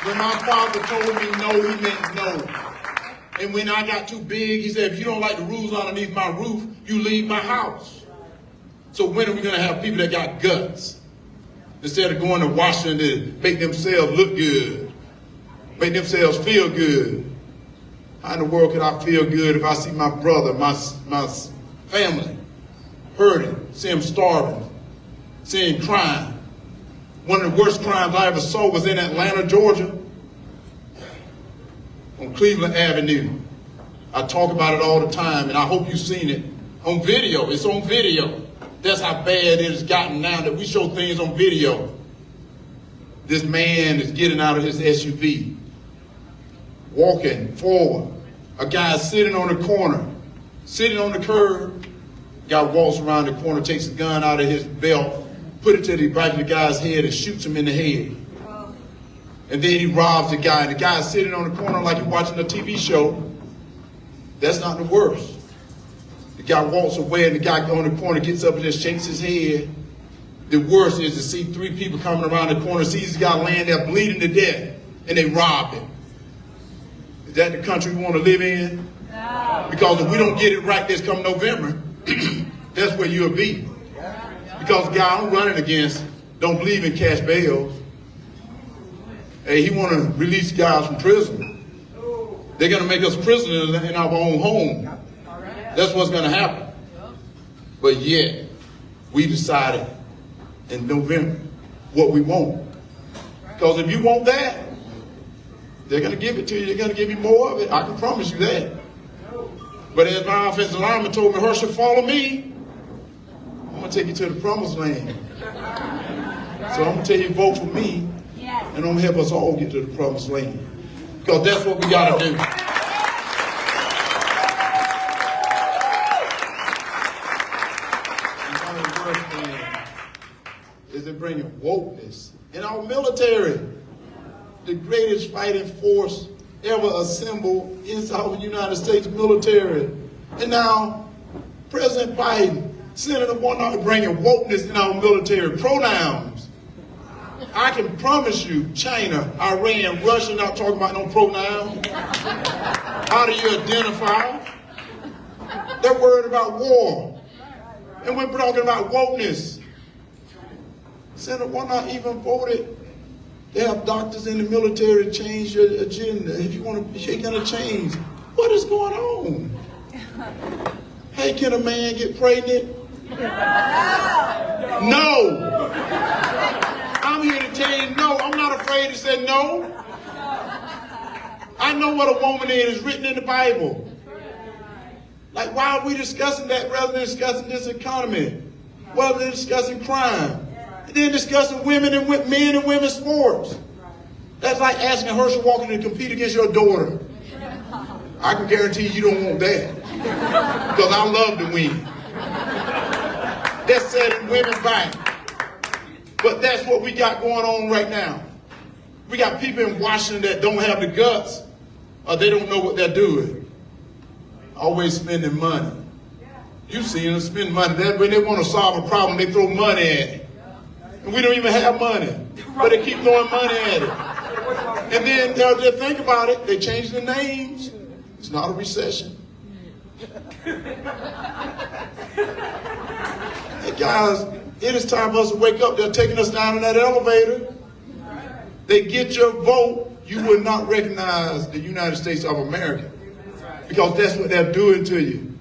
When my father told me no, he meant no. And when I got too big, he said, if you don't like the rules underneath my roof, you leave my house. So when are we going to have people that got guts? Instead of going to Washington to make themselves look good, make themselves feel good. How in the world could I feel good if I see my brother, my family hurting, see him starving, see him crying? One of the worst crimes I ever saw was in Atlanta, Georgia, on Cleveland Avenue. I talk about it all the time, and I hope you've seen it on video. It's on video. That's how bad it has gotten now that we show things on video. This man is getting out of his SUV, walking forward. A guy sitting on the corner, sitting on the curb. Guy walks around the corner, takes a gun out of his belt, put it to the back of the guy's head and shoots him in the head. And then he robs the guy, and the guy's sitting on the corner like you're watching a TV show. That's not the worst. The guy walks away, and the guy on the corner gets up and just shakes his head. The worst is to see three people coming around the corner, sees this guy laying there bleeding to death, and they rob him. Is that the country we want to live in? No. Because if we don't get it right this come November, that's where you'll be. Because the guy I'm running against don't believe in cash bails. Hey, he want to release guys from prison. They're going to make us prisoners in our own home. That's what's going to happen. But yet, we decided in November what we want. Because if you want that, they're going to give it to you. They're going to give you more of it. I can promise you that. But as my offensive lineman told me, Herschel, follow me. I'm going to take you to the promised land. So I'm going to tell you, vote for me. And I'm going to help us all get to the promised land. Because that's what we got to do. And one of the worst things is they're bringing wokeness in our military. The greatest fighting force ever assembled is our United States military. And now, President Biden, Senator Warnock, bringing wokeness in our military. Pronouns. I can promise you, China, Iran, Russia, not talking about no pronouns. How do you identify? They're worried about war. And we're talking about wokeness. Senator Warnock even voted. They have doctors in the military change your agenda. If you want to, you're going to change. What is going on? Hey, can a man get pregnant? No. I'm here to tell you no. I'm not afraid to say no. I know what a woman is written in the Bible. Like, why are we discussing that rather than discussing this economy? Rather than discussing crime? And then discussing women and men and women's sports. That's like asking Herschel Walker to compete against your daughter. I can guarantee you don't want that. Because I love to win. That's setting women back. But that's what we got going on right now. We got people in Washington that don't have the guts, or they don't know what they're doing. Always spending money. You've seen them spend money. When they want to solve a problem, they throw money at it. And we don't even have money, but they keep throwing money at it. And then they'll think about it. They change the names. It's not a recession. Hey guys, it is time for us to wake up. They're taking us down in that elevator. They get your vote, you will not recognize the United States of America. Because that's what they're doing to you.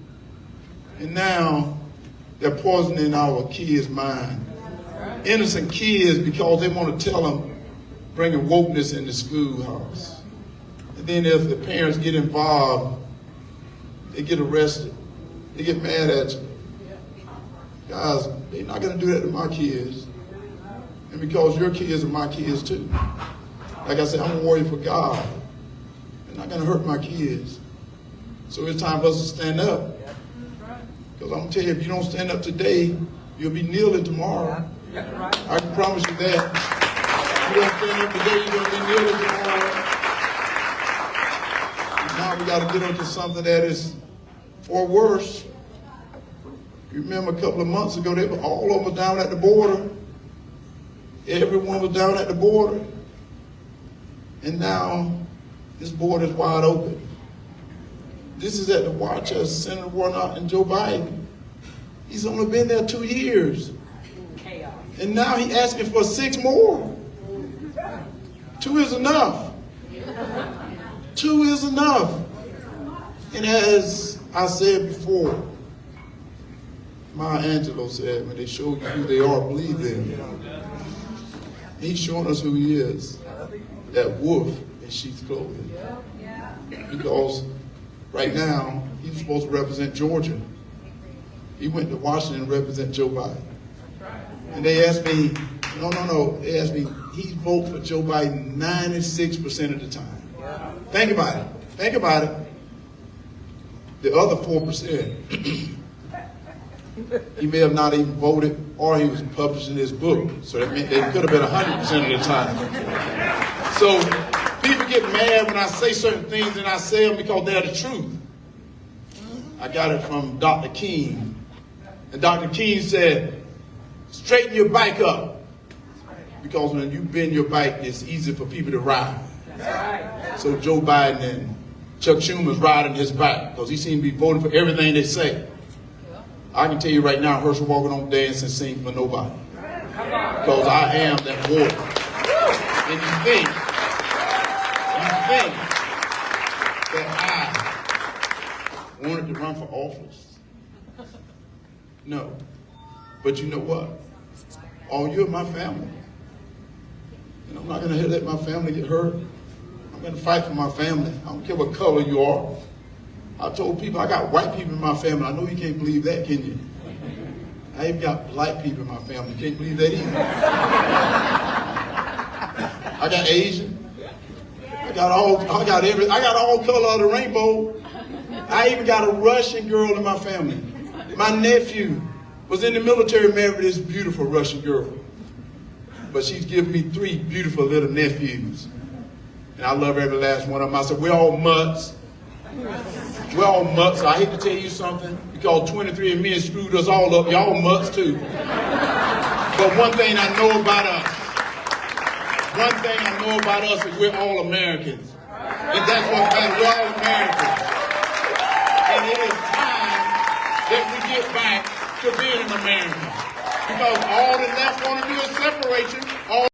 And now they're poisoning our kids' mind. Innocent kids, because they want to tell them, bringing wokeness in the schoolhouse. And then if the parents get involved, they get arrested. They get mad at you. Guys, they're not going to do that to my kids. And because your kids are my kids too. Like I said, I'm a warrior for God. They're not going to hurt my kids. So it's time for us to stand up. Because I'm going to tell you, if you don't stand up today, you'll be kneeling tomorrow. I can promise you that. If you don't stand up today, you're going to be kneeling tomorrow. And now we got to get into something that is or worse. You remember a couple of months ago, they were all over down at the border. Everyone was down at the border. And now this border is wide open. This is at the watch of Senator Warnock and Joe Biden. He's only been there 2 years. Chaos. And now he's asking for 6 more. 2 is enough. 2 is enough. And as I said before, Maya Angelou said, when they show you who they are, believe them. He's showing us who he is, that wolf in sheep's clothing. Because right now, he's supposed to represent Georgia. He went to Washington to represent Joe Biden. And they asked me, no. They asked me, he voted for Joe Biden 96% of the time. Think about it. Think about it. The other 4%, he may have not even voted, or he was publishing his book. So that meant they could have been 100% of the time. So people get mad when I say certain things, and I say them because they're the truth. I got it from Dr. King. And Dr. King said, straighten your bike up. Because when you bend your bike, it's easy for people to ride. So Joe Biden and Chuck Schumer's riding his bike because he seems to be voting for everything they say. I can tell you right now, Herschel Walker don't dance and sing for nobody. Because I am that warrior. And you think that I wanted to run for office? No. But you know what? All you're my family. And I'm not going to let my family get hurt. I'm going to fight for my family. I don't care what color you are. I told people I got white people in my family. I know you can't believe that, can you? I even got black people in my family. You can't believe that either. I got Asian. I got all color of the rainbow. I even got a Russian girl in my family. My nephew was in the military, married this beautiful Russian girl. But she's given me 3 beautiful little nephews. And I love every last one of them. I said, we're all mutts. We're all mutts. I hate to tell you something, because 23andMe has screwed us all up. Y'all mutts too. But one thing I know about us is we're all Americans. And that's what matters. We're all Americans. And it is time that we get back to being an American. Because all the left want to do is separation.